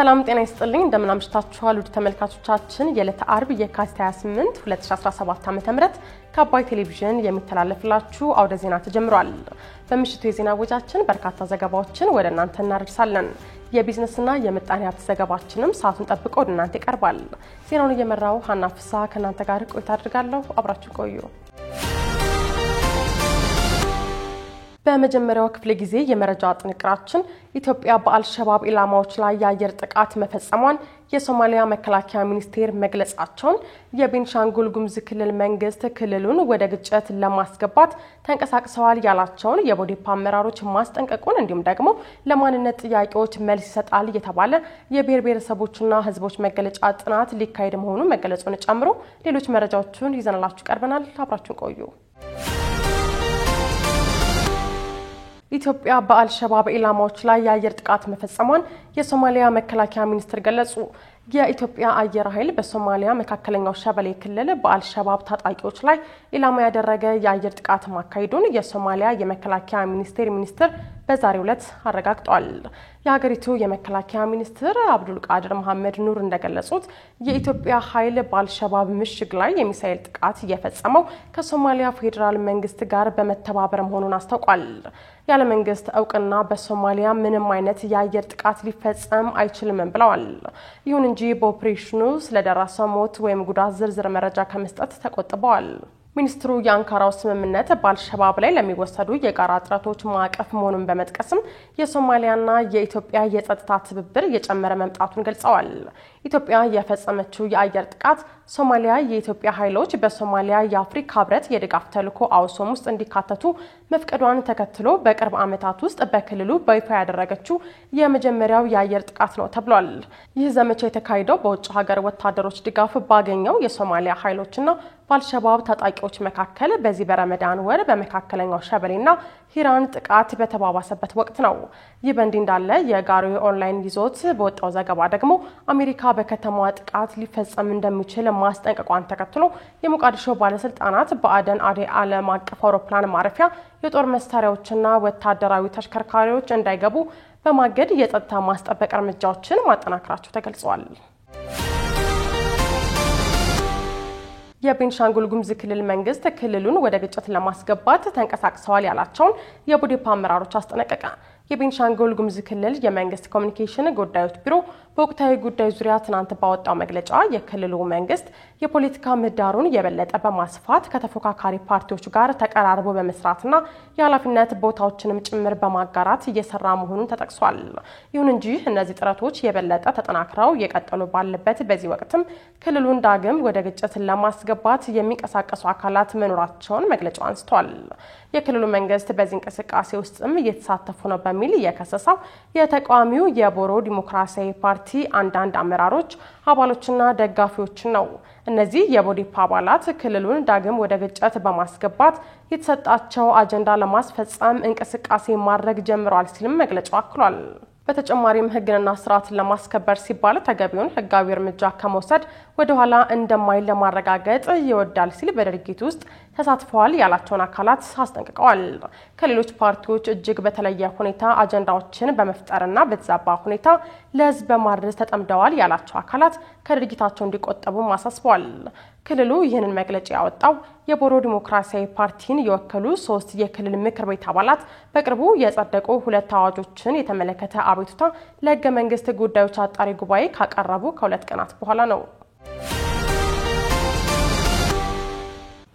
ሰላም ጤና ይስጥልኝ እንደምን አምሽታችኋል ውድ ተመልካቾቻችን የዕለተ አርብ የካቲት 28 2017 ዓ.ም ከአባይ ቴሌቪዥን የሚተላለፍላችሁ አውደ ዜና ተጀምሯል። በምሽቱ የዜና ወጃችን በርካታ ዘገባዎችን ወደ እናንተ እናደርሳለን። የቢዝነስና የምጣኔ ሀብት ዘገባችንም ሰዓቱን ጠብቆ ወደ እናንተ ይቀርባል። ዜናውን እየመራው ሀና ፍሳ ከእናንተ ጋር ቆይታ አድርጋለሁ። አብራችሁ ቆዩ። በመጀመሪያው ክፍለ ጊዜ የመረጃ ጥንቅራችን ኢትዮጵያ በአልሸባብ ኢላማዎች ላይ የአየር ጥቃት መፈጸሟን የሶማሊያ መከላከያ ሚኒስቴር መግለጻቸውን፣ የቤንሻንጉል ጉሙዝ ክልል መንግስት ክልሉን ወደ ግጭት ለማስገባት ተንቀሳቅሰዋል ያላቸውን የቦዴፓ አመራሮች ማስጠንቀቁን እንዲሁም ደግሞ ለማንነት ጥያቄዎች መልስ ይሰጣል የተባለ የብሔር ብሔረሰቦችና ህዝቦች መገለጫ ጥናት ሊካሄድ መሆኑን መገለጹን ጨምሮ ሌሎች መረጃዎችን ይዘንላችሁ ቀርበናል። አብራችሁን ቆዩ። ኢትዮጵያ በአልሸባብ ኢላማዎች ላይ የአየር ጥቃት መፈጸሟን የሶማሊያ መከላከያ ሚኒስቴር ገለጹ። የኢትዮጵያ አየር ኃይል በሶማሊያ መካከለኛው ሸበሌ ክልል በአልሸባብ ታጣቂዎች ላይ ኢላማ ያደረገ የአየር ጥቃት ማካሄዱን የሶማሊያ የመከላከያ ሚኒስቴር በዛሬው ዕለት አረጋግጧል። የሀገሪቱ የመከላከያ ሚኒስትር አብዱል ቃድር መሐመድ ኑር እንደገለጹት የኢትዮጵያ ኃይል በአልሸባብ ምሽግ ላይ የሚሳኤል ጥቃት እየፈጸመው ከሶማሊያ ፌዴራል መንግስት ጋር በመተባበር መሆኑን አስታውቋል። ያለ መንግስት እውቅና በሶማሊያ ምንም አይነት የአየር ጥቃት ሊፈጸም አይችልም ብለዋል። ይሁን እንጂ በኦፕሬሽኑ ስለደረሰው ሞት ወይም ጉዳት ዝርዝር መረጃ ከመስጠት ተቆጥበዋል። ሚኒስትሩ የአንካራው ስምምነት በአልሸባብ ላይ ለሚወሰዱ የጋራ ጥረቶች ማዕቀፍ መሆኑን በመጥቀስም የሶማሊያና የኢትዮጵያ የጸጥታ ትብብር እየጨመረ መምጣቱን ገልጸዋል። ኢትዮጵያ የፈጸመችው የአየር ጥቃት ሶማሊያ የኢትዮጵያ ኃይሎች በሶማሊያ የአፍሪካ ህብረት የድጋፍ ተልዕኮ አውሶም ውስጥ እንዲካተቱ መፍቀዷን ተከትሎ በቅርብ ዓመታት ውስጥ በክልሉ በይፋ ያደረገችው የመጀመሪያው የአየር ጥቃት ነው ተብሏል። ይህ ዘመቻ የተካሄደው በውጭ ሀገር ወታደሮች ድጋፍ ባገኘው የሶማሊያ ኃይሎችና በአልሸባብ ታጣቂዎች መካከል በዚህ በረመዳን ወር በመካከለኛው ሸበሌና ሂራን ጥቃት በተባባሰበት ወቅት ነው። ይህ በእንዲህ እንዳለ የጋሪ ኦንላይን ይዞት በወጣው ዘገባ ደግሞ አሜሪካ በከተማዋ ጥቃት ሊፈጸም እንደሚችል ማስጠንቀቋን ተከትሎ የሞቃዲሾ ባለስልጣናት በአደን አዴ ዓለም አቀፍ አውሮፕላን ማረፊያ የጦር መሳሪያዎችና ወታደራዊ ተሽከርካሪዎች እንዳይገቡ በማገድ የጸጥታ ማስጠበቅ እርምጃዎችን ማጠናከራቸው ተገልጿል። የቤንሻንጉል ጉሙዝ ክልል መንግስት ክልሉን ወደ ግጭት ለማስገባት ተንቀሳቅሰዋል ያላቸውን የቦዴፓ አመራሮች አስጠነቀቀ። የቤንሻንጉል ጉሙዝ ክልል የመንግስት ኮሚኒኬሽን ጉዳዮች ቢሮ በወቅታዊ ጉዳይ ዙሪያ ትናንት ባወጣው መግለጫ የክልሉ መንግስት የፖለቲካ ምህዳሩን የበለጠ በማስፋት ከተፎካካሪ ፓርቲዎች ጋር ተቀራርቦ በመስራትና የኃላፊነት ቦታዎችንም ጭምር በማጋራት እየሰራ መሆኑን ተጠቅሷል። ይሁን እንጂ እነዚህ ጥረቶች የበለጠ ተጠናክረው የቀጠሉ ባለበት በዚህ ወቅትም ክልሉን ዳግም ወደ ግጭት ለማስገባት የሚንቀሳቀሱ አካላት መኖራቸውን መግለጫው አንስቷል። የክልሉ መንግስት በዚህ እንቅስቃሴ ውስጥም እየተሳተፉ ነው በሚል የከሰሰው የተቃዋሚው የቦሮ ዲሞክራሲያዊ ፓርቲ አንዳንድ አመራሮች አባሎችና ደጋፊዎችን ነው። እነዚህ የቦዴፓ አባላት ክልሉን ዳግም ወደ ግጭት በማስገባት የተሰጣቸው አጀንዳ ለማስፈጸም እንቅስቃሴ ማድረግ ጀምረዋል ሲልም መግለጫው አክሏል። በተጨማሪም ህግንና ስርዓትን ለማስከበር ሲባል ተገቢውን ህጋዊ እርምጃ ከመውሰድ ወደ ኋላ እንደማይል ለማረጋገጥ ይወዳል ሲል በድርጊት ውስጥ ተሳትፈዋል ያላቸውን አካላት አስጠንቅቀዋል። ከሌሎች ፓርቲዎች እጅግ በተለየ ሁኔታ አጀንዳዎችን በመፍጠርና በተዛባ ሁኔታ ለህዝብ በማድረስ ተጠምደዋል ያላቸው አካላት ከድርጊታቸው እንዲቆጠቡ አሳስበዋል። ክልሉ ይህንን መግለጫ ያወጣው የቦሮ ዲሞክራሲያዊ ፓርቲን የወከሉ 3 የክልል ምክር ቤት አባላት በቅርቡ የጸደቁ 2 አዋጆችን የተመለከተ አቤቱታ ለህገ መንግስት ጉዳዮች አጣሪ ጉባኤ ካቀረቡ ከ2 ቀናት በኋላ ነው።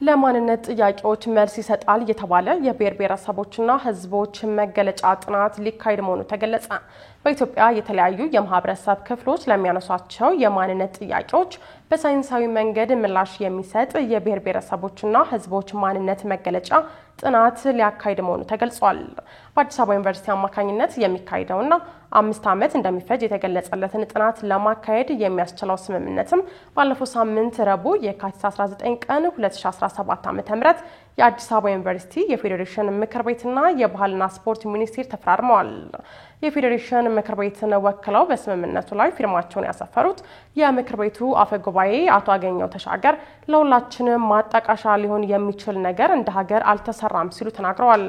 ለማንነት ጥያቄዎች መልስ ይሰጣል የተባለ የብሔር ብሔረሰቦችና ህዝቦች መገለጫ ጥናት ሊካሄድ መሆኑ ተገለጸ። በኢትዮጵያ የተለያዩ የማህበረሰብ ክፍሎች ለሚያነሷቸው የማንነት ጥያቄዎች በሳይንሳዊ መንገድ ምላሽ የሚሰጥ የብሔር ብሔረሰቦችና ህዝቦች ማንነት መገለጫ ጥናት ሊያካሂድ መሆኑ ተገልጿል። በአዲስ አበባ ዩኒቨርሲቲ አማካኝነት የሚካሄደውና 5 ዓመት እንደሚፈጅ የተገለጸለትን ጥናት ለማካሄድ የሚያስችለው ስምምነትም ባለፈው ሳምንት ረቡዕ የካቲት 19 ቀን 2017 ዓ.ም የአዲስ አበባ ዩኒቨርሲቲ የፌዴሬሽን ምክር ቤትና የባህልና ስፖርት ሚኒስቴር ተፈራርመዋል። የፌዴሬሽን ምክር ቤትን ወክለው በስምምነቱ ላይ ፊርማቸውን ያሰፈሩት የምክር ቤቱ አፈ ጉባኤ አቶ አገኘው ተሻገር ለሁላችንም ማጣቃሻ ሊሆን የሚችል ነገር እንደ ሀገር አልተሰራም ሲሉ ተናግረዋል።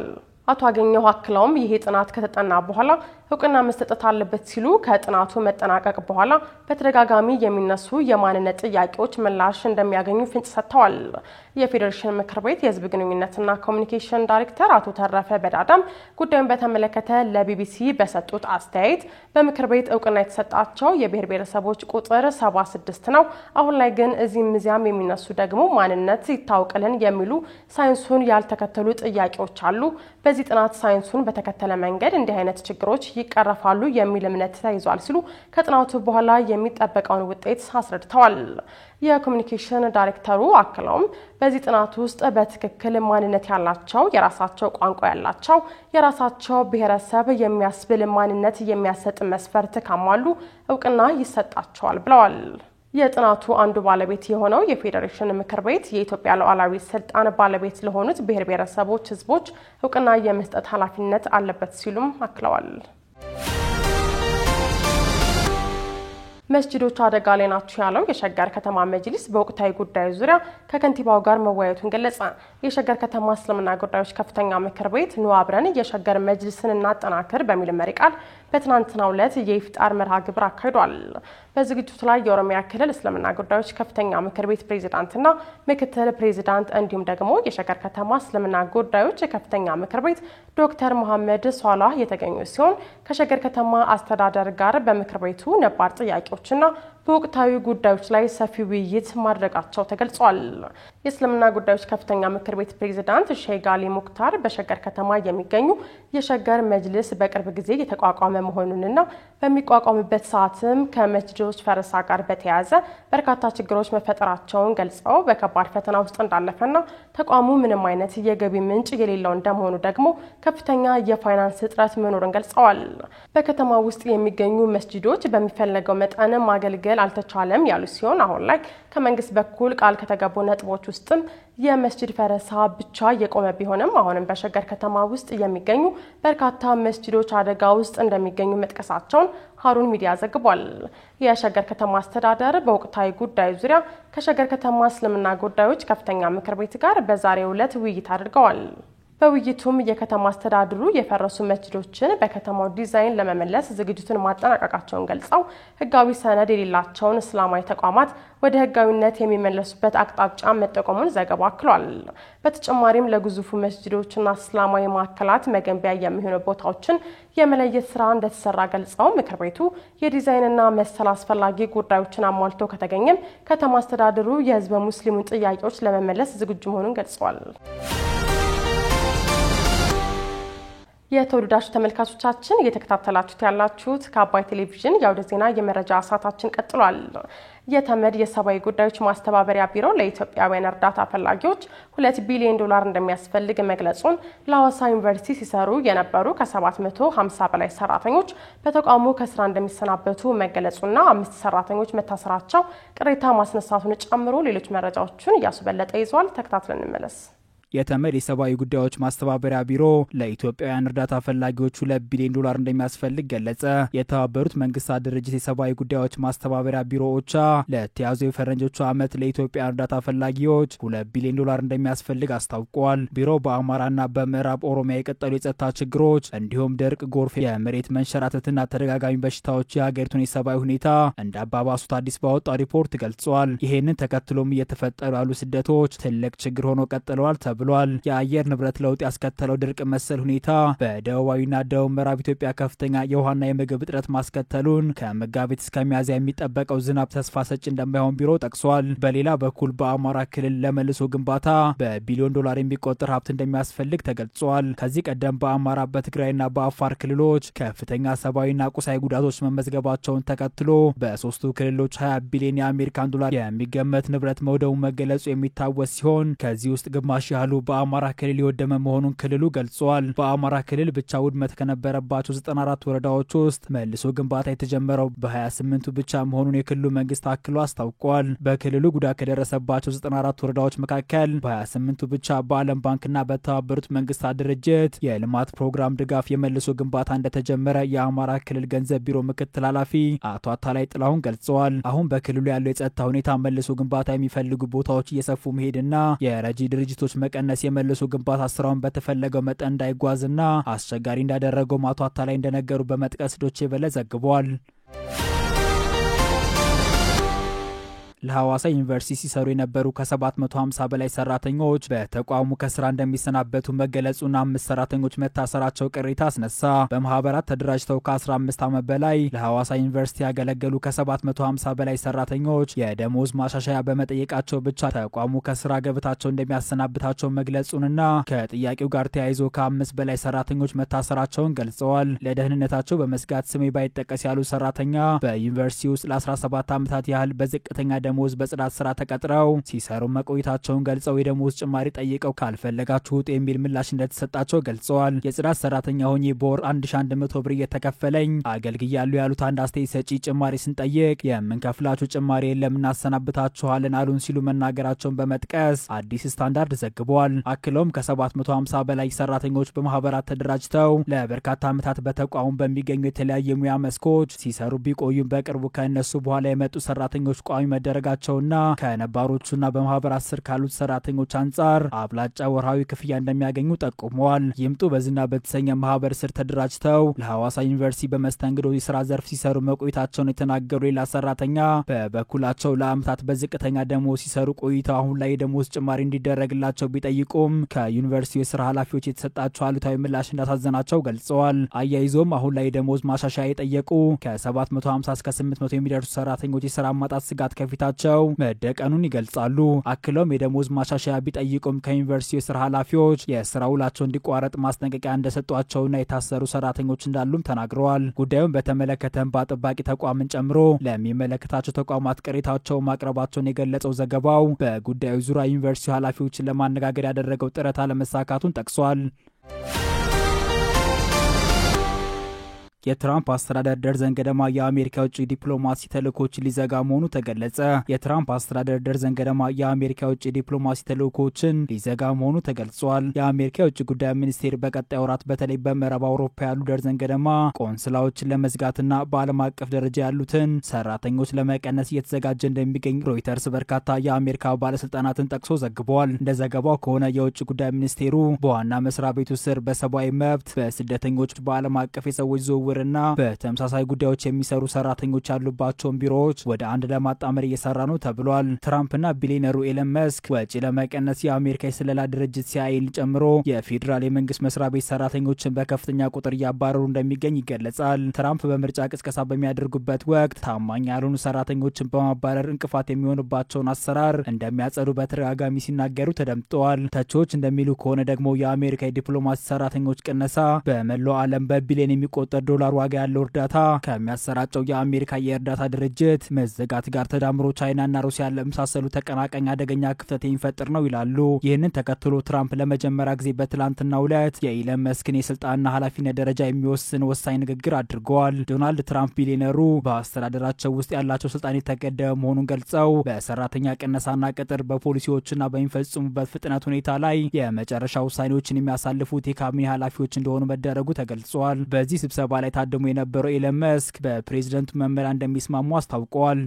አቶ አገኘው አክለውም ይሄ ጥናት ከተጠና በኋላ እውቅና መስጠት አለበት ሲሉ ከጥናቱ መጠናቀቅ በኋላ በተደጋጋሚ የሚነሱ የማንነት ጥያቄዎች ምላሽ እንደሚያገኙ ፍንጭ ሰጥተዋል። የፌዴሬሽን ምክር ቤት የህዝብ ግንኙነትና ኮሚኒኬሽን ዳይሬክተር አቶ ተረፈ በዳዳም ጉዳዩን በተመለከተ ለቢቢሲ በሰጡት አስተያየት በምክር ቤት እውቅና የተሰጣቸው የብሔር ብሔረሰቦች ቁጥር 76 ነው። አሁን ላይ ግን እዚህም እዚያም የሚነሱ ደግሞ ማንነት ይታወቅልን የሚሉ ሳይንሱን ያልተከተሉ ጥያቄዎች አሉ። በዚህ ጥናት ሳይንሱን በተከተለ መንገድ እንዲህ አይነት ችግሮች ይቀረፋሉ የሚል እምነት ተይዟል ሲሉ ከጥናቱ በኋላ የሚጠበቀውን ውጤት አስረድተዋል። የኮሚኒኬሽን ዳይሬክተሩ አክለውም በዚህ ጥናት ውስጥ በትክክል ማንነት ያላቸው የራሳቸው ቋንቋ ያላቸው የራሳቸው ብሔረሰብ የሚያስብል ማንነት የሚያሰጥ መስፈርት ካሟሉ እውቅና ይሰጣቸዋል ብለዋል። የጥናቱ አንዱ ባለቤት የሆነው የፌዴሬሽን ምክር ቤት የኢትዮጵያ ሉዓላዊ ስልጣን ባለቤት ለሆኑት ብሔር ብሔረሰቦች ህዝቦች እውቅና የመስጠት ኃላፊነት አለበት ሲሉም አክለዋል። መስጂዶች አደጋ ላይ ናቸው ያለው የሸገር ከተማ መጅሊስ በወቅታዊ ጉዳዮች ዙሪያ ከከንቲባው ጋር መወያየቱን ገለጸ። የሸገር ከተማ እስልምና ጉዳዮች ከፍተኛ ምክር ቤት ኑ አብረን የሸገር መጅሊስን እናጠናክር በሚል መሪ ቃል በትናንትናው ዕለት የኢፍጣር መርሃ ግብር አካሂዷል። በዝግጅቱ ላይ የኦሮሚያ ክልል እስልምና ጉዳዮች ከፍተኛ ምክር ቤት ፕሬዝዳንትና ምክትል ፕሬዝዳንት እንዲሁም ደግሞ የሸገር ከተማ እስልምና ጉዳዮች ከፍተኛ ምክር ቤት ዶክተር መሐመድ ሷላህ የተገኙ ሲሆን ከሸገር ከተማ አስተዳደር ጋር በምክር ቤቱ ነባር ጥያቄዎችና በወቅታዊ ጉዳዮች ላይ ሰፊ ውይይት ማድረጋቸው ተገልጿል። የእስልምና ጉዳዮች ከፍተኛ ምክር ቤት ፕሬዝዳንት ሼህ አሊ ሙክታር በሸገር ከተማ የሚገኙ የሸገር መጅሊስ በቅርብ ጊዜ የተቋቋመ መሆኑንና በሚቋቋምበት ሰዓትም ከመስጂዶች ፈረሳ ጋር በተያያዘ በርካታ ችግሮች መፈጠራቸውን ገልጸው በከባድ ፈተና ውስጥ እንዳለፈና ተቋሙ ምንም አይነት የገቢ ምንጭ የሌለው እንደመሆኑ ደግሞ ከፍተኛ የፋይናንስ እጥረት መኖሩን ገልጸዋል። በከተማ ውስጥ የሚገኙ መስጂዶች በሚፈለገው መጠን ማገልገል አልተቻለም ያሉ ሲሆን አሁን ላይ ከመንግስት በኩል ቃል ከተገቡ ነጥቦች ውስጥም የመስጂድ ፈረሳ ብቻ የቆመ ቢሆንም አሁንም በሸገር ከተማ ውስጥ የሚገኙ በርካታ መስጂዶች አደጋ ውስጥ እንደሚገኙ መጥቀሳቸውን ሀሩን ሚዲያ ዘግቧል። የሸገር ከተማ አስተዳደር በወቅታዊ ጉዳዮች ዙሪያ ከሸገር ከተማ እስልምና ጉዳዮች ከፍተኛ ምክር ቤት ጋር በዛሬው ዕለት ውይይት አድርገዋል። በውይይቱም የከተማ አስተዳደሩ የፈረሱ መስጂዶችን በከተማው ዲዛይን ለመመለስ ዝግጅቱን ማጠናቀቃቸውን ገልጸው ህጋዊ ሰነድ የሌላቸውን እስላማዊ ተቋማት ወደ ህጋዊነት የሚመለሱበት አቅጣጫ መጠቆሙን ዘገባው አክሏል። በተጨማሪም ለግዙፉ መስጂዶችና እስላማዊ ማዕከላት መገንቢያ የሚሆኑ ቦታዎችን የመለየት ስራ እንደተሰራ ገልጸው ምክር ቤቱ የዲዛይንና መሰል አስፈላጊ ጉዳዮችን አሟልቶ ከተገኘም ከተማ አስተዳደሩ የህዝበ ሙስሊሙን ጥያቄዎች ለመመለስ ዝግጁ መሆኑን ገልጿል። የተወደዳችሁ ተመልካቾቻችን እየተከታተላችሁት ያላችሁት ከአባይ ቴሌቪዥን የአውደ ዜና የመረጃ ሰዓታችን ቀጥሏል። የተመድ የሰብአዊ ጉዳዮች ማስተባበሪያ ቢሮ ለኢትዮጵያውያን እርዳታ ፈላጊዎች $2 ቢሊዮን እንደሚያስፈልግ መግለጹን ለሐዋሳ ዩኒቨርሲቲ ሲሰሩ የነበሩ ከ750 በላይ ሰራተኞች በተቋሙ ከስራ እንደሚሰናበቱ መገለጹና 5 ሰራተኞች መታሰራቸው ቅሬታ ማስነሳቱን ጨምሮ ሌሎች መረጃዎችን እያሱበለጠ ይዟል። ተከታትለን እንመለስ። የተመድ የሰብአዊ ጉዳዮች ማስተባበሪያ ቢሮ ለኢትዮጵያውያን እርዳታ ፈላጊዎች $2 ቢሊዮን እንደሚያስፈልግ ገለጸ። የተባበሩት መንግስታት ድርጅት የሰብአዊ ጉዳዮች ማስተባበሪያ ቢሮ ኦቻ ለተያዘው የፈረንጆቹ ዓመት ለኢትዮጵያ እርዳታ ፈላጊዎች $2 ቢሊዮን እንደሚያስፈልግ አስታውቋል። ቢሮው በአማራና በምዕራብ ኦሮሚያ የቀጠሉ የጸጥታ ችግሮች እንዲሁም ድርቅ፣ ጎርፍ፣ የመሬት መንሸራተትና ተደጋጋሚ በሽታዎች የሀገሪቱን የሰብአዊ ሁኔታ እንዳባባሱት አዲስ ባወጣው ሪፖርት ገልጿል። ይሄንን ተከትሎም እየተፈጠሩ ያሉ ስደቶች ትልቅ ችግር ሆኖ ቀጥለዋል ተብሏል። የአየር ንብረት ለውጥ ያስከተለው ድርቅ መሰል ሁኔታ በደቡባዊና ደቡብ ምዕራብ ኢትዮጵያ ከፍተኛ የውሃና የምግብ እጥረት ማስከተሉን ከመጋቢት እስከ ሚያዝያ የሚጠበቀው ዝናብ ተስፋ ሰጪ እንደማይሆን ቢሮ ጠቅሷል። በሌላ በኩል በአማራ ክልል ለመልሶ ግንባታ በቢሊዮን ዶላር የሚቆጠር ሀብት እንደሚያስፈልግ ተገልጿል። ከዚህ ቀደም በአማራ በትግራይና በአፋር ክልሎች ከፍተኛ ሰብአዊና ቁሳዊ ጉዳቶች መመዝገባቸውን ተከትሎ በሶስቱ ክልሎች $20 ቢሊዮን የአሜሪካን ዶላር የሚገመት ንብረት መውደሙ መገለጹ የሚታወስ ሲሆን ከዚህ ውስጥ ግማሽ ያህሉ በአማራ ክልል የወደመ መሆኑን ክልሉ ገልጿል። በአማራ ክልል ብቻ ውድመት ከነበረባቸው 94 ወረዳዎች ውስጥ መልሶ ግንባታ የተጀመረው በ28ቱ ብቻ መሆኑን የክልሉ መንግስት አክሎ አስታውቋል። በክልሉ ጉዳት ከደረሰባቸው 94 ወረዳዎች መካከል በ28ቱ ብቻ በዓለም ባንክና በተባበሩት መንግስታት ድርጅት የልማት ፕሮግራም ድጋፍ የመልሶ ግንባታ እንደተጀመረ የአማራ ክልል ገንዘብ ቢሮ ምክትል ኃላፊ አቶ አታላይ ጥላሁን ገልጸዋል። አሁን በክልሉ ያለው የጸጥታ ሁኔታ መልሶ ግንባታ የሚፈልጉ ቦታዎች እየሰፉ መሄድና የረጂ ድርጅቶች በመቀነስ የመልሶ ግንባታ ስራውን በተፈለገው መጠን እንዳይጓዝና አስቸጋሪ እንዳደረገው አቶ አታላይ እንደነገሩ በመጥቀስ ዶቼ ቬለ ዘግቧል። ለሐዋሳ ዩኒቨርሲቲ ሲሰሩ የነበሩ ከ750 በላይ ሰራተኞች በተቋሙ ከስራ እንደሚሰናበቱ መገለጹና 5 ሰራተኞች መታሰራቸው ቅሬታ አስነሳ። በማህበራት ተደራጅተው ከ15 ዓመት በላይ ለሐዋሳ ዩኒቨርሲቲ ያገለገሉ ከ750 በላይ ሰራተኞች የደሞዝ ማሻሻያ በመጠየቃቸው ብቻ ተቋሙ ከስራ ገበታቸው እንደሚያሰናብታቸው መግለጹንና ከጥያቄው ጋር ተያይዞ ከ5 በላይ ሰራተኞች መታሰራቸውን ገልጸዋል። ለደህንነታቸው በመስጋት ስሜ ባይጠቀስ ያሉ ሰራተኛ በዩኒቨርሲቲ ውስጥ ለ17 ዓመታት ያህል በዝቅተኛ ደሞዝ በጽዳት ስራ ተቀጥረው ሲሰሩ መቆየታቸውን ገልጸው የደሞዝ ጭማሪ ጠይቀው ካልፈለጋችሁ ውጡ የሚል ምላሽ እንደተሰጣቸው ገልጸዋል። የጽዳት ሰራተኛ ሆኜ በወር 1100 ብር እየተከፈለኝ አገልግያለሁ ያሉት አንድ አስተያየት ሰጪ ጭማሪ ስንጠይቅ የምንከፍላችሁ ጭማሪ የለም እናሰናብታችኋለን አሉን ሲሉ መናገራቸውን በመጥቀስ አዲስ ስታንዳርድ ዘግቧል። አክለውም ከ750 በላይ ሰራተኞች በማህበራት ተደራጅተው ለበርካታ ዓመታት በተቋሙ በሚገኙ የተለያዩ ሙያ መስኮች ሲሰሩ ቢቆዩም በቅርቡ ከነሱ በኋላ የመጡ ሰራተኞች ቋሚ መደረጋቸውና ከነባሮቹና በማህበራት ስር ካሉት ሰራተኞች አንጻር አብላጫ ወርሃዊ ክፍያ እንደሚያገኙ ጠቁመዋል። ይምጡ በዝና በተሰኘ ማህበር ስር ተደራጅተው ለሐዋሳ ዩኒቨርሲቲ በመስተንግዶ የስራ ዘርፍ ሲሰሩ መቆየታቸውን የተናገሩ ሌላ ሰራተኛ በበኩላቸው ለአመታት በዝቅተኛ ደሞዝ ሲሰሩ ቆይተው አሁን ላይ የደሞዝ ጭማሪ እንዲደረግላቸው ቢጠይቁም ከዩኒቨርሲቲው የስራ ኃላፊዎች የተሰጣቸው አሉታዊ ምላሽ እንዳሳዘናቸው ገልጸዋል። አያይዞም አሁን ላይ የደሞዝ ማሻሻያ የጠየቁ ከ750 እስከ 800 የሚደርሱ ሰራተኞች የስራ ማጣት ስጋት ከፊታቸው መደቀኑን ይገልጻሉ። አክለውም የደሞዝ ማሻሻያ ቢጠይቁም ከዩኒቨርሲቲ የስራ ኃላፊዎች የስራ ውላቸው እንዲቋረጥ ማስጠንቀቂያ እንደሰጧቸውና የታሰሩ ሰራተኞች እንዳሉም ተናግረዋል። ጉዳዩን በተመለከተም በአጥባቂ ተቋምን ጨምሮ ለሚመለከታቸው ተቋማት ቅሬታቸው ማቅረባቸውን የገለጸው ዘገባው በጉዳዩ ዙሪያ ዩኒቨርሲቲ ኃላፊዎችን ለማነጋገር ያደረገው ጥረት አለመሳካቱን ጠቅሷል። የትራምፕ አስተዳደር ደርዘን ገደማ የአሜሪካ ውጭ ዲፕሎማሲ ተልእኮችን ሊዘጋ መሆኑ ተገለጸ። የትራምፕ አስተዳደር ደርዘን ገደማ የአሜሪካ ውጭ ዲፕሎማሲ ተልእኮችን ሊዘጋ መሆኑ ተገልጿል። የአሜሪካ ውጭ ጉዳይ ሚኒስቴር በቀጣይ ወራት በተለይ በምዕራብ አውሮፓ ያሉ ደርዘን ገደማ ቆንስላዎችን ለመዝጋትና በዓለም አቀፍ ደረጃ ያሉትን ሰራተኞች ለመቀነስ እየተዘጋጀ እንደሚገኝ ሮይተርስ በርካታ የአሜሪካ ባለስልጣናትን ጠቅሶ ዘግቧል። እንደ ዘገባው ከሆነ የውጭ ጉዳይ ሚኒስቴሩ በዋና መስሪያ ቤቱ ስር በሰብአዊ መብት፣ በስደተኞች፣ በዓለም አቀፍ የሰዎች ዝውውር እና በተመሳሳይ ጉዳዮች የሚሰሩ ሰራተኞች ያሉባቸውን ቢሮዎች ወደ አንድ ለማጣመር እየሰራ ነው ተብሏል። ትራምፕና ቢሊዮነሩ ኤለን መስክ ወጪ ለመቀነስ የአሜሪካ የስለላ ድርጅት ሲአይኤን ጨምሮ የፌዴራል የመንግስት መስሪያ ቤት ሰራተኞችን በከፍተኛ ቁጥር እያባረሩ እንደሚገኝ ይገለጻል። ትራምፕ በምርጫ ቅስቀሳ በሚያደርጉበት ወቅት ታማኝ ያልሆኑ ሰራተኞችን በማባረር እንቅፋት የሚሆንባቸውን አሰራር እንደሚያጸዱ በተደጋጋሚ ሲናገሩ ተደምጠዋል። ተቺዎች እንደሚሉ ከሆነ ደግሞ የአሜሪካ የዲፕሎማሲ ሰራተኞች ቅነሳ በመላው ዓለም በቢሊዮን የሚቆጠር ዶላር ዋጋ ያለው እርዳታ ከሚያሰራጨው የአሜሪካ የእርዳታ ድርጅት መዘጋት ጋር ተዳምሮ ቻይናና ሩሲያ ለመሳሰሉ ተቀናቃኝ አደገኛ ክፍተት የሚፈጥር ነው ይላሉ። ይህንን ተከትሎ ትራምፕ ለመጀመሪያ ጊዜ በትላንትናው ዕለት የኢለን መስክን የስልጣንና ኃላፊነት ደረጃ የሚወስን ወሳኝ ንግግር አድርገዋል። ዶናልድ ትራምፕ ቢሊዮነሩ በአስተዳደራቸው ውስጥ ያላቸው ስልጣን የተገደበ መሆኑን ገልጸው በሰራተኛ ቅነሳና ቅጥር በፖሊሲዎችና በሚፈጽሙበት ፍጥነት ሁኔታ ላይ የመጨረሻ ውሳኔዎችን የሚያሳልፉት የካቢኔ ኃላፊዎች እንደሆኑ መደረጉ ተገልጿል። በዚህ ስብሰባ ላይ ታድሞ የነበረው ኤለን መስክ በፕሬዝደንቱ መመሪያ እንደሚስማሙ አስታውቀዋል።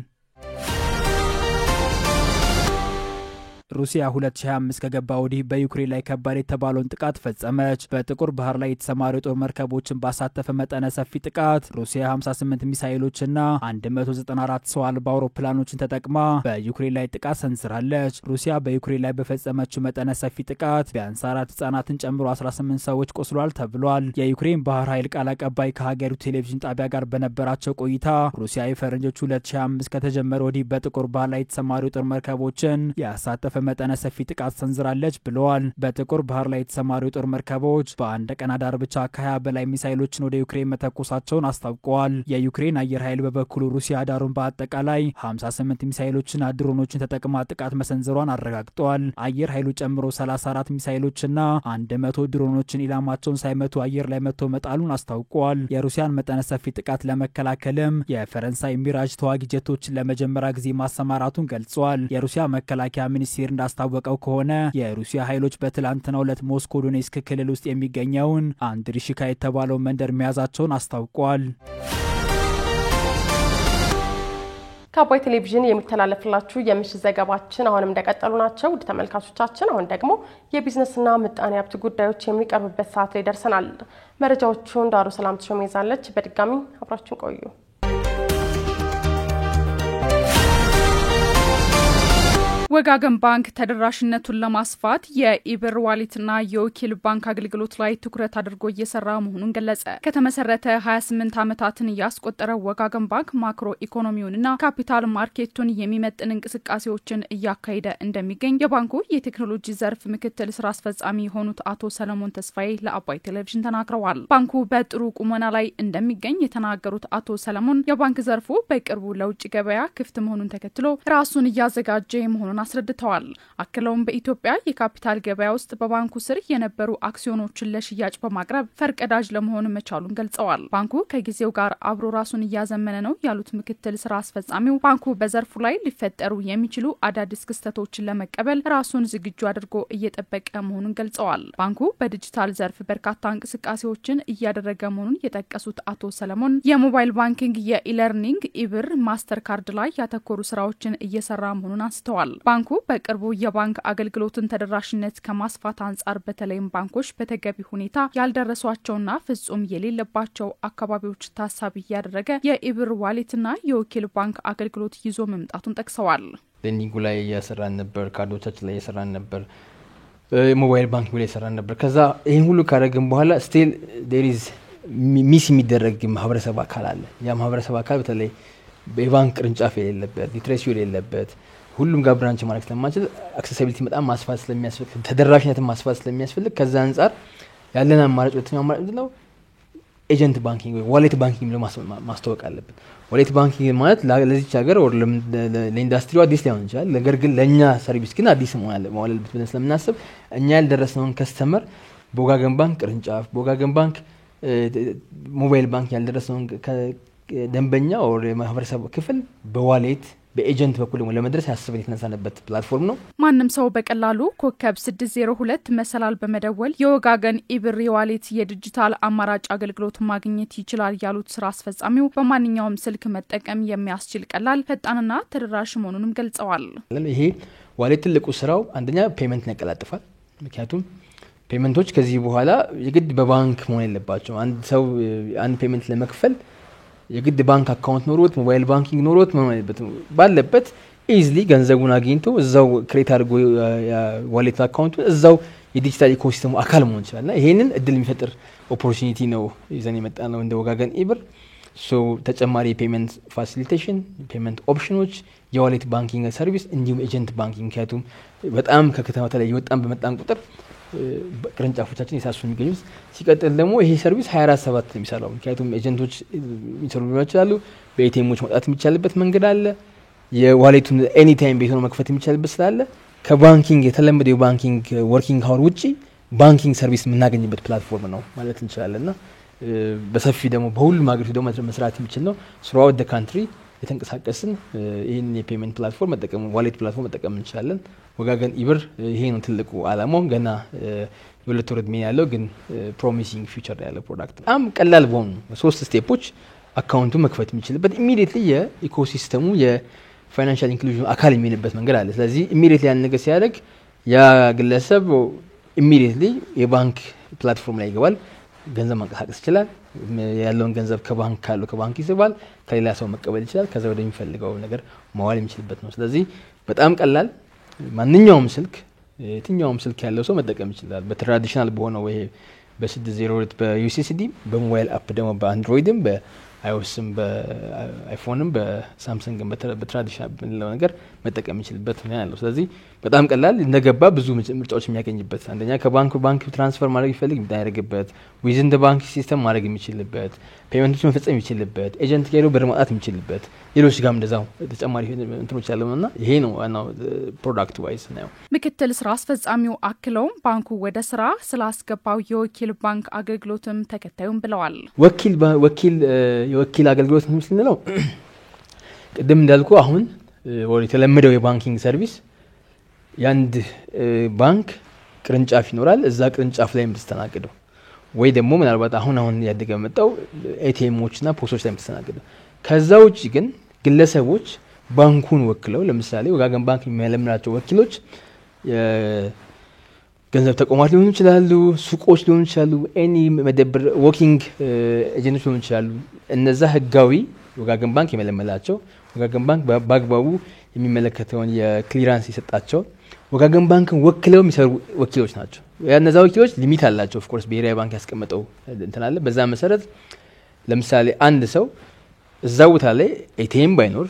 ሩሲያ 2025 ከገባ ወዲህ በዩክሬን ላይ ከባድ የተባለውን ጥቃት ፈጸመች። በጥቁር ባህር ላይ የተሰማሩ የጦር መርከቦችን ባሳተፈ መጠነ ሰፊ ጥቃት ሩሲያ 58 ሚሳኤሎችና 194 ሰው አልባ አውሮፕላኖችን ተጠቅማ በዩክሬን ላይ ጥቃት ሰንዝራለች። ሩሲያ በዩክሬን ላይ በፈጸመችው መጠነ ሰፊ ጥቃት ቢያንስ 4 ህጻናትን ጨምሮ 18 ሰዎች ቆስሏል ተብሏል። የዩክሬን ባህር ኃይል ቃል አቀባይ ከሀገሪቱ ቴሌቪዥን ጣቢያ ጋር በነበራቸው ቆይታ ሩሲያ የፈረንጆቹ 2025 ከተጀመረ ወዲህ በጥቁር ባህር ላይ የተሰማሩ የጦር መርከቦችን ያሳተፈ መጠነ ሰፊ ጥቃት ሰንዝራለች ብለዋል። በጥቁር ባህር ላይ የተሰማሩ የጦር መርከቦች በአንድ ቀን አዳር ብቻ ከ20 በላይ ሚሳኤሎችን ወደ ዩክሬን መተኮሳቸውን አስታውቀዋል። የዩክሬን አየር ኃይል በበኩሉ ሩሲያ አዳሩን በአጠቃላይ 58 ሚሳኤሎችና ድሮኖችን ተጠቅማ ጥቃት መሰንዘሯን አረጋግጠዋል። አየር ኃይሉ ጨምሮ 34 ሚሳኤሎችና 100 ድሮኖችን ኢላማቸውን ሳይመቱ አየር ላይ መጥቶ መጣሉን አስታውቀዋል። የሩሲያን መጠነ ሰፊ ጥቃት ለመከላከልም የፈረንሳይ ሚራጅ ተዋጊ ጀቶችን ለመጀመሪያ ጊዜ ማሰማራቱን ገልጿል። የሩሲያ መከላከያ ሚኒስቴር እንዳስታወቀው ከሆነ የሩሲያ ኃይሎች በትላንትናው ዕለት ሞስኮ ዶኔስክ ክልል ውስጥ የሚገኘውን አንድሪሽካ የተባለው መንደር መያዛቸውን አስታውቋል። ከአባይ ቴሌቪዥን የሚተላለፍላችሁ የምሽት ዘገባችን አሁንም እንደቀጠሉ ናቸው። ውድ ተመልካቾቻችን አሁን ደግሞ የቢዝነስና ምጣኔ ሀብት ጉዳዮች የሚቀርቡበት ሰዓት ላይ ደርሰናል። መረጃዎቹን ዳሩ ሰላም ተሾመ ይዛለች። በድጋሚ አብራችሁን ቆዩ። ወጋገን ባንክ ተደራሽነቱን ለማስፋት የኢብር ዋሌትና የወኪል ባንክ አገልግሎት ላይ ትኩረት አድርጎ እየሰራ መሆኑን ገለጸ። ከተመሰረተ 28 ዓመታትን ያስቆጠረው ወጋገን ባንክ ማክሮ ኢኮኖሚውንና ካፒታል ማርኬቱን የሚመጥን እንቅስቃሴዎችን እያካሄደ እንደሚገኝ የባንኩ የቴክኖሎጂ ዘርፍ ምክትል ስራ አስፈጻሚ የሆኑት አቶ ሰለሞን ተስፋዬ ለአባይ ቴሌቪዥን ተናግረዋል። ባንኩ በጥሩ ቁመና ላይ እንደሚገኝ የተናገሩት አቶ ሰለሞን የባንክ ዘርፉ በቅርቡ ለውጭ ገበያ ክፍት መሆኑን ተከትሎ ራሱን እያዘጋጀ መሆኑን አስረድተዋል። አክለውም በኢትዮጵያ የካፒታል ገበያ ውስጥ በባንኩ ስር የነበሩ አክሲዮኖችን ለሽያጭ በማቅረብ ፈርቀዳጅ ለመሆን መቻሉን ገልጸዋል። ባንኩ ከጊዜው ጋር አብሮ ራሱን እያዘመነ ነው ያሉት ምክትል ስራ አስፈጻሚው ባንኩ በዘርፉ ላይ ሊፈጠሩ የሚችሉ አዳዲስ ክስተቶችን ለመቀበል ራሱን ዝግጁ አድርጎ እየጠበቀ መሆኑን ገልጸዋል። ባንኩ በዲጂታል ዘርፍ በርካታ እንቅስቃሴዎችን እያደረገ መሆኑን የጠቀሱት አቶ ሰለሞን የሞባይል ባንኪንግ፣ የኢለርኒንግ፣ ኢብር፣ ማስተር ካርድ ላይ ያተኮሩ ስራዎችን እየሰራ መሆኑን አንስተዋል። ባንኩ በቅርቡ የባንክ አገልግሎትን ተደራሽነት ከማስፋት አንጻር በተለይም ባንኮች በተገቢ ሁኔታ ያልደረሷቸውና ፍጹም የሌለባቸው አካባቢዎች ታሳቢ ያደረገ የኢብር ዋሌትና የወኪል ባንክ አገልግሎት ይዞ መምጣቱን ጠቅሰዋል። ሌንዲንግ ላይ ያሰራን ነበር፣ ካርዶቻችን ላይ ያሰራን ነበር፣ ሞባይል ባንክ ላይ ያሰራን ነበር። ከዛ ይሄን ሁሉ ካደረግን በኋላ ስቲል ዴር ኢዝ ሚስ የሚደረግ ማህበረሰብ አካል አለ። ያ ማህበረሰብ አካል በተለይ በባንክ ቅርንጫፍ የሌለበት፣ ሊትሬሲ የሌለበት ሁሉም ጋር ብራንች ማድረግ ስለማንችል አክሰሲቢሊቲ በጣም ማስፋት ስለሚያስፈልግ ተደራሽነትን ማስፋት ስለሚያስፈልግ ከዛ አንፃር ያለን አማራጭ ሁለተኛው አማራጭ ምንድነው? ኤጀንት ባንኪንግ ወይ ዋሌት ባንኪንግ ብሎ ማስተዋወቅ አለብን። ዋሌት ባንኪንግ ማለት ለዚች ሀገር ወር ለኢንዱስትሪው አዲስ ሊሆን ይችላል። ነገር ግን ለኛ ሰርቪስ ግን አዲስ መሆን አለበት ብለን ስለምናስብ እኛ ያልደረስነውን ከስተመር በወጋገን ባንክ ቅርንጫፍ በወጋገን ባንክ ሞባይል ባንክ ያልደረስነውን ደንበኛ ወር ማህበረሰብ ክፍል በዋሌት በኤጀንት በኩል ለመድረስ ያስበን የተነሳነበት ፕላትፎርም ነው። ማንም ሰው በቀላሉ ኮከብ 602 መሰላል በመደወል የወጋገን ኢብር ዋሌት የዲጂታል አማራጭ አገልግሎት ማግኘት ይችላል ያሉት ስራ አስፈጻሚው በማንኛውም ስልክ መጠቀም የሚያስችል ቀላል ፈጣንና ተደራሽ መሆኑንም ገልጸዋል። ይሄ ዋሌት ትልቁ ስራው አንደኛ ፔመንት ያቀላጥፋል። ምክንያቱም ፔመንቶች ከዚህ በኋላ የግድ በባንክ መሆን የለባቸው። አንድ ሰው አንድ ፔመንት ለመክፈል የግድ ባንክ አካውንት ኖሮት ሞባይል ባንኪንግ ኖሮት ባለበት ኢዝሊ ገንዘቡን አግኝቶ እዛው ክሬት አድርጎ ዋሌት አካውንቱ እዛው የዲጂታል ኢኮሲስተሙ አካል መሆን ይችላልና ይሄንን እድል የሚፈጥር ኦፖርቹኒቲ ነው ይዘን የመጣ ነው እንደ ወጋገን ኢብር። ተጨማሪ ፔመንት ፋሲሊቴሽን፣ ፔመንት ኦፕሽኖች፣ የዋሌት ባንኪንግ ሰርቪስ እንዲሁም ኤጀንት ባንኪንግ ምክንያቱም በጣም ከከተማ ተለይ ወጣን በመጣን ቁጥር ቅርንጫፎቻችን የሳሱ የሚገኙት ሲቀጥል ደግሞ ይሄ ሰርቪስ 24/7 የሚሰራው ምክንያቱም ኤጀንቶች የሚሰሩ ይችላሉ። በኤቲኤሞች መውጣት የሚቻልበት መንገድ አለ። የዋሌቱን ኤኒ ታይም ቤት ሆኖ መክፈት የሚቻልበት ስላለ ከባንኪንግ የተለመደው ባንኪንግ ወርኪንግ አወር ውጪ ባንኪንግ ሰርቪስ የምናገኝበት ፕላትፎርም ነው ማለት እንችላለንና በሰፊ ደግሞ በሁሉም ሀገሮች ደግሞ መስራት የሚችል ነው። throughout the country የተንቀሳቀስን ይሄን የፔመንት ፕላትፎርም መጠቀም ዋሌት ፕላትፎርም መጠቀም እንችላለን። ወጋገን ኢብር ይሄ ነው ትልቁ አላማው። ገና የሁለት ወር እድሜ ያለው ግን ፕሮሚሲንግ ፊውቸር ያለው ፕሮዳክት በጣም ቀላል በሆኑ ሶስት ስቴፖች አካውንቱ መክፈት የሚችልበት ኢሚዲየትሊ የኢኮሲስተሙ የፋይናንሻል ኢንክሉዥን አካል የሚሆንበት መንገድ አለ። ስለዚህ ኢሚዲየትሊ ያን ነገር ሲያደርግ ያ ግለሰብ ኢሚዲየትሊ የባንክ ፕላትፎርም ላይ ይገባል፣ ገንዘብ ማንቀሳቀስ ይችላል። ያለውን ገንዘብ ከባንክ ይስባል፣ ከሌላ ሰው መቀበል ይችላል፣ ከዛ ወደሚፈልገው ነገር ማዋል የሚችልበት ነው። ስለዚህ በጣም ቀላል ማንኛውም ስልክ የትኛውም ስልክ ያለው ሰው መጠቀም ይችላል። በትራዲሽናል በሆነው ወይ በ602 በዩሲሲዲ በሞባይል አፕ ደግሞ በአንድሮይድም በአይኦስም በአይፎንም በሳምሰንግም በትራዲሽናል ብንለው ነገር መጠቀም የሚችልበት ነው ያለው። ስለዚህ በጣም ቀላል እንደገባ ብዙ ምርጫዎች የሚያገኝበት አንደኛ ከባንክ ትራንስፈር ማድረግ ይፈልግ የሚያደርግበት ዊዝን ዘ ባንክ ሲስተም ማድረግ የሚችልበት ፔመንቶች መፈጸም የሚችልበት ኤጀንት ጋር ሄዶ ብር ማውጣት የሚችልበት ሌሎች ጋርም እንደዛው ተጨማሪ እንትኖች ያለውና ይሄ ነው ዋናው ፕሮዳክት ዋይዝ ነው። ምክትል ስራ አስፈጻሚው አክለውም ባንኩ ወደ ስራ ስላስገባው የወኪል ባንክ አገልግሎትም ተከታዩም ብለዋል። የወኪል አገልግሎት ነው ቅድም እንዳልኩ አሁን ወደ ተለመደው የባንኪንግ ሰርቪስ ያንድ ባንክ ቅርንጫፍ ይኖራል። እዛ ቅርንጫፍ ላይ የምትስተናገደው ወይ ደግሞ ምናልባት አሁን ያደገ መጣው ኤቲኤሞችና ፖስቶች ላይ የምትስተናገደው። ከዛ ውጪ ግን ግለሰቦች ባንኩን ወክለው ለምሳሌ ወጋገን ባንክ የሚያለምናቸው ወኪሎች ገንዘብ ተቋማት ሊሆኑ ይችላሉ፣ ሱቆች ሊሆኑ ይችላሉ፣ ኤኒ መደብር ወኪንግ ኤጀንቶች ሊሆኑ ይችላሉ። እነዛ ህጋዊ ወጋገን ባንክ የመለመላቸው ወጋገን ባንክ በአግባቡ የሚመለከተውን የክሊራንስ የሰጣቸው ወጋገን ባንክን ወክለው የሚሰሩ ወኪሎች ናቸው። እነዛ ወኪሎች ሊሚት አላቸው። ኦፍ ኮርስ ብሔራዊ ባንክ ያስቀመጠው እንትን አለ። በዛ መሰረት ለምሳሌ አንድ ሰው እዛ ቦታ ላይ ኤቲኤም ባይኖር፣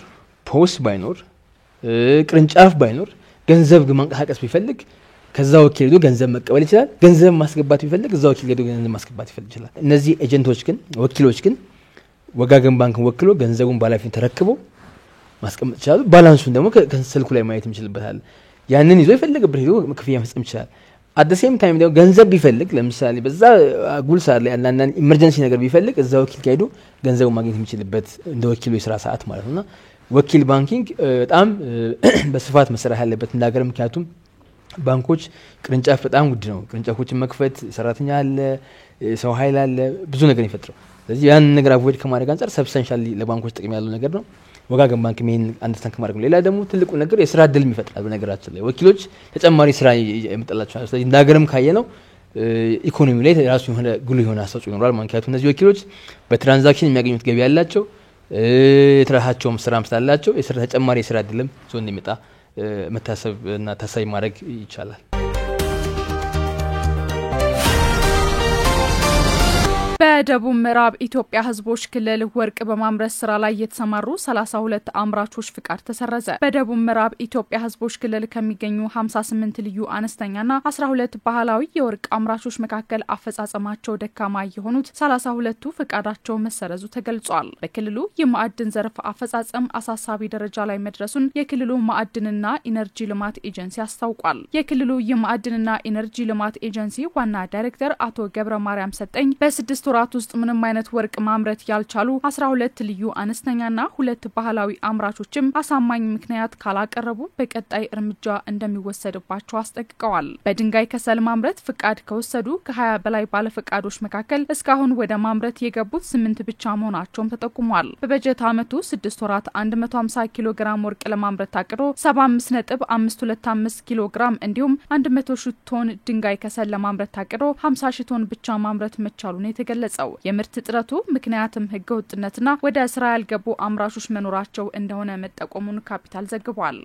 ፖስ ባይኖር፣ ቅርንጫፍ ባይኖር ገንዘብ ማንቀሳቀስ ቢፈልግ ከዛ ወኪል ሄዶ ገንዘብ መቀበል ይችላል። ገንዘብ ማስገባት ቢፈልግ እዛ ወኪል ሄዶ ገንዘብ ማስገባት ይችላል። እነዚህ ኤጀንቶች ግን ወኪሎች ግን ወጋገን ባንክን ወክሎ ገንዘቡን ባላፊን ተረክቦ ማስቀመጥ ይችላል። ባላንሱን ደግሞ ከስልኩ ላይ ማየት ይችላል። ያንን ይዞ የፈለገበት ሄዶ ክፍያ መፈጸም ይችላል። አት ዘ ሴም ታይም ደግሞ ገንዘብ ቢፈልግ ለምሳሌ በዛ ጉል ሰዓት ላይ አንዳንድ ኢመርጀንሲ ነገር ቢፈልግ እዛ ወኪል ሄዶ ገንዘቡን ማግኘት የሚችልበት እንደ ወኪሉ የስራ ሰዓት ማለት ነውና ወኪል ባንኪንግ በጣም በስፋት መሰራት ያለበት እንዳገር። ምክንያቱም ባንኮች ቅርንጫፍ በጣም ውድ ነው። ቅርንጫፎችን መክፈት ሰራተኛ አለ፣ ሰው ኃይል አለ፣ ብዙ ነገር ይፈጥራል። ስለዚህ ያን ነገር አቮይድ ከማድረግ አንፃር ሰብስታንሻሊ ለባንኮች ጥቅም ያለው ነገር ነው። ወጋገን ባንክ ምን አንደርስታንድ ከማድረግ ነው። ሌላ ደግሞ ትልቁ ነገር የስራ እድል ይፈጥራል። በነገራችን ላይ ወኪሎች ተጨማሪ ስራ ያመጣላቸዋል። ስለዚህ እንዳገርም ካየነው ኢኮኖሚው ላይ ራሱ የሆነ ጉልህ የሆነ አስተዋጽኦ ይኖራል። ምክንያቱም እነዚህ ወኪሎች በትራንዛክሽን የሚያገኙት ገቢ ያላቸው የተራሃቸውም ስራም ስላላቸው ተጨማሪ የስራ እድልም ዞን እንደሚመጣ መታሰብ እና ታሳቢ ማድረግ ይቻላል። በደቡብ ምዕራብ ኢትዮጵያ ህዝቦች ክልል ወርቅ በማምረት ስራ ላይ የተሰማሩ 32 አምራቾች ፍቃድ ተሰረዘ። በደቡብ ምዕራብ ኢትዮጵያ ህዝቦች ክልል ከሚገኙ 58 ልዩ አነስተኛና 12 ባህላዊ የወርቅ አምራቾች መካከል አፈጻጸማቸው ደካማ የሆኑት 32ቱ ፍቃዳቸው መሰረዙ ተገልጿል። በክልሉ የማዕድን ዘርፍ አፈጻጸም አሳሳቢ ደረጃ ላይ መድረሱን የክልሉ ማዕድንና ኢነርጂ ልማት ኤጀንሲ አስታውቋል። የክልሉ የማዕድንና ኢነርጂ ልማት ኤጀንሲ ዋና ዳይሬክተር አቶ ገብረ ማርያም ሰጠኝ በ6 ወራት ውስጥ ምንም አይነት ወርቅ ማምረት ያልቻሉ 12 ልዩ አነስተኛና 2 ባህላዊ አምራቾችም አሳማኝ ምክንያት ካላቀረቡ በቀጣይ እርምጃ እንደሚወሰድባቸው አስጠንቅቀዋል። በድንጋይ ከሰል ማምረት ፍቃድ ከወሰዱ ከ20 በላይ ባለፍቃዶች መካከል እስካሁን ወደ ማምረት የገቡት 8 ብቻ መሆናቸውም ተጠቁሟል። በበጀት ዓመቱ 6 ወራት 150 ኪሎ ግራም ወርቅ ለማምረት ታቅዶ 75.525 ኪሎ ግራም እንዲሁም 100 ሺህ ቶን ድንጋይ ከሰል ለማምረት ታቅዶ 50 ሺህ ቶን ብቻ ማምረት መቻሉን የተገለጸው የምርት እጥረቱ ምክንያትም ህገወጥነትና ወደ ስራ ያልገቡ አምራቾች መኖራቸው እንደሆነ መጠቆሙን ካፒታል ዘግቧል።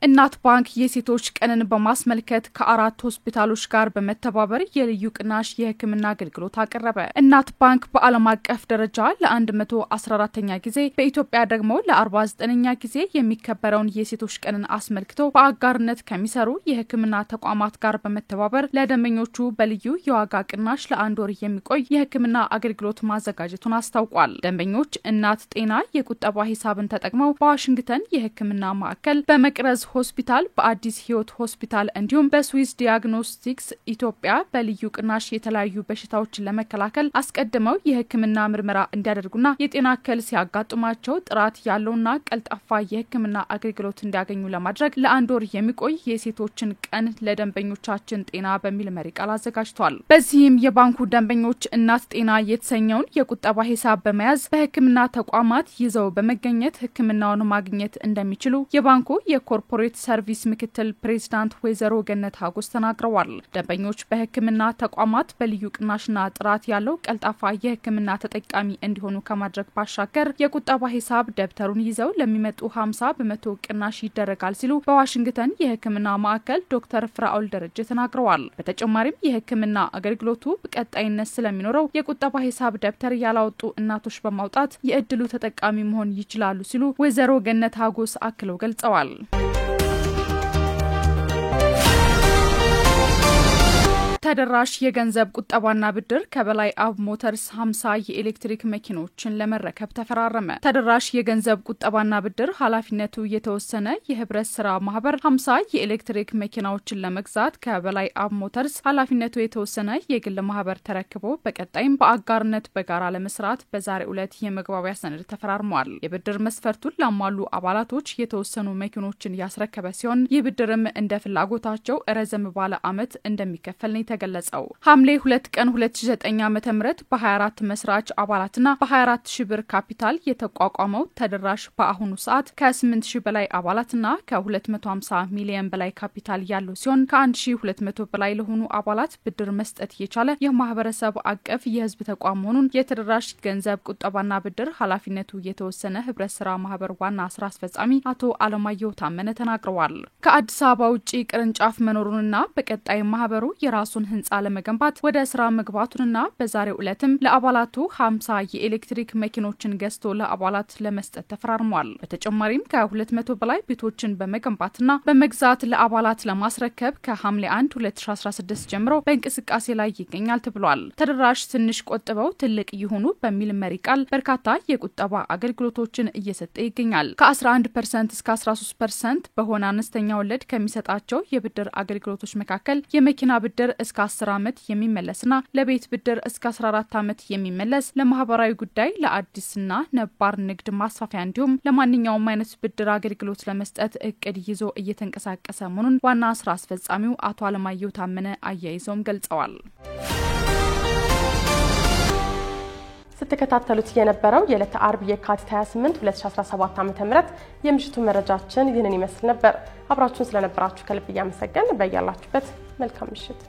እናት ባንክ የሴቶች ቀንን በማስመልከት ከ4 ሆስፒታሎች ጋር በመተባበር የልዩ ቅናሽ የህክምና አገልግሎት አቀረበ። እናት ባንክ በዓለም አቀፍ ደረጃ ለ114ኛ ጊዜ በኢትዮጵያ ደግሞ ለ49ኛ ጊዜ የሚከበረውን የሴቶች ቀንን አስመልክቶ በአጋርነት ከሚሰሩ የህክምና ተቋማት ጋር በመተባበር ለደንበኞቹ በልዩ የዋጋ ቅናሽ ለ1 ወር የሚቆይ የህክምና አገልግሎት ማዘጋጀቱን አስታውቋል። ደንበኞች እናት ጤና የቁጠባ ሂሳብን ተጠቅመው በዋሽንግተን የህክምና ማዕከል በመቅረዝ ሆስፒታል በአዲስ ህይወት ሆስፒታል እንዲሁም በስዊስ ዲያግኖስቲክስ ኢትዮጵያ በልዩ ቅናሽ የተለያዩ በሽታዎችን ለመከላከል አስቀድመው የህክምና ምርመራ እንዲያደርጉና የጤና እክል ሲያጋጥማቸው ጥራት ያለውና ቀልጣፋ የህክምና አገልግሎት እንዲያገኙ ለማድረግ ለ1 ወር የሚቆይ የሴቶችን ቀን ለደንበኞቻችን ጤና በሚል መሪ ቃል አዘጋጅቷል። በዚህም የባንኩ ደንበኞች እናት ጤና የተሰኘውን የቁጠባ ሂሳብ በመያዝ በህክምና ተቋማት ይዘው በመገኘት ህክምናውን ማግኘት እንደሚችሉ የባንኩ የኮርፖሬት ሰርቪስ ምክትል ፕሬዝዳንት ወይዘሮ ገነት ሀጎስ ተናግረዋል። ደንበኞች በህክምና ተቋማት በልዩ ቅናሽና ጥራት ያለው ቀልጣፋ የህክምና ተጠቃሚ እንዲሆኑ ከማድረግ ባሻገር የቁጠባ ሂሳብ ደብተሩን ይዘው ለሚመጡ 50% ቅናሽ ይደረጋል ሲሉ በዋሽንግተን የህክምና ማዕከል ዶክተር ፍራኦል ደረጀ ተናግረዋል። በተጨማሪም የህክምና አገልግሎቱ ቀጣይነት ስለሚኖረው የቁጠባ ሂሳብ ደብተር ያላወጡ እናቶች በማውጣት የእድሉ ተጠቃሚ መሆን ይችላሉ ሲሉ ወይዘሮ ገነት ሀጎስ አክለው ገልጸዋል። ተደራሽ የገንዘብ ቁጠባና ብድር ከበላይ አብ ሞተርስ 50 የኤሌክትሪክ መኪኖችን ለመረከብ ተፈራረመ። ተደራሽ የገንዘብ ቁጠባና ብድር ኃላፊነቱ የተወሰነ የህብረት ስራ ማህበር 50 የኤሌክትሪክ መኪናዎችን ለመግዛት ከበላይ አብ ሞተርስ ኃላፊነቱ የተወሰነ የግል ማህበር ተረክቦ በቀጣይም በአጋርነት በጋራ ለመስራት በዛሬው ዕለት የመግባቢያ ሰነድ ተፈራርሟል። የብድር መስፈርቱን ላሟሉ አባላቶች የተወሰኑ መኪኖችን ያስረከበ ሲሆን ይህ ብድርም እንደ ፍላጎታቸው ረዘም ባለ አመት እንደሚከፈል ነው የተገለጸው። ሐምሌ 2 ቀን 2009 ዓ.ም በ24 መስራች አባላትና በ24 ሺህ ብር ካፒታል የተቋቋመው ተደራሽ በአሁኑ ሰዓት ከ8 ሺህ በላይ አባላትና ከ250 ሚሊዮን በላይ ካፒታል ያለው ሲሆን ከ1200 በላይ ለሆኑ አባላት ብድር መስጠት የቻለ የማህበረሰብ አቀፍ የህዝብ ተቋም መሆኑን የተደራሽ ገንዘብ ቁጠባና ብድር ኃላፊነቱ የተወሰነ ህብረት ስራ ማህበር ዋና ስራ አስፈጻሚ አቶ አለማየሁ ታመነ ተናግረዋል። ከአዲስ አበባ ውጪ ቅርንጫፍ መኖሩንና በቀጣይ ማህበሩ የራሱን ህንጻ ለመገንባት ወደ ስራ መግባቱንና በዛሬው ዕለትም ለአባላቱ 50 የኤሌክትሪክ መኪኖችን ገዝቶ ለአባላት ለመስጠት ተፈራርሟል። በተጨማሪም ከ200 በላይ ቤቶችን በመገንባትና በመግዛት ለአባላት ለማስረከብ ከሐምሌ 1 2016 ጀምሮ በእንቅስቃሴ ላይ ይገኛል ተብሏል። ተደራሽ ትንሽ ቆጥበው ትልቅ ይሁኑ በሚል መሪ ቃል በርካታ የቁጠባ አገልግሎቶችን እየሰጠ ይገኛል። ከ11% እስከ 13% በሆነ አነስተኛ ወለድ ከሚሰጣቸው የብድር አገልግሎቶች መካከል የመኪና ብድር እስከ 10 ዓመት የሚመለስና ለቤት ብድር እስከ 14 ዓመት የሚመለስ፣ ለማህበራዊ ጉዳይ፣ ለአዲስና ነባር ንግድ ማስፋፊያ እንዲሁም ለማንኛውም አይነት ብድር አገልግሎት ለመስጠት እቅድ ይዞ እየተንቀሳቀሰ መሆኑን ዋና ስራ አስፈጻሚው አቶ አለማየሁ ታመነ አያይዘውም ገልጸዋል። ስትከታተሉት የነበረው የዕለተ አርብ የካቲት 28 2017 ዓ.ም የምሽቱ መረጃችን ይህንን ይመስል ነበር። አብራችሁን ስለነበራችሁ ከልብ እያመሰገን በያላችሁበት መልካም ምሽት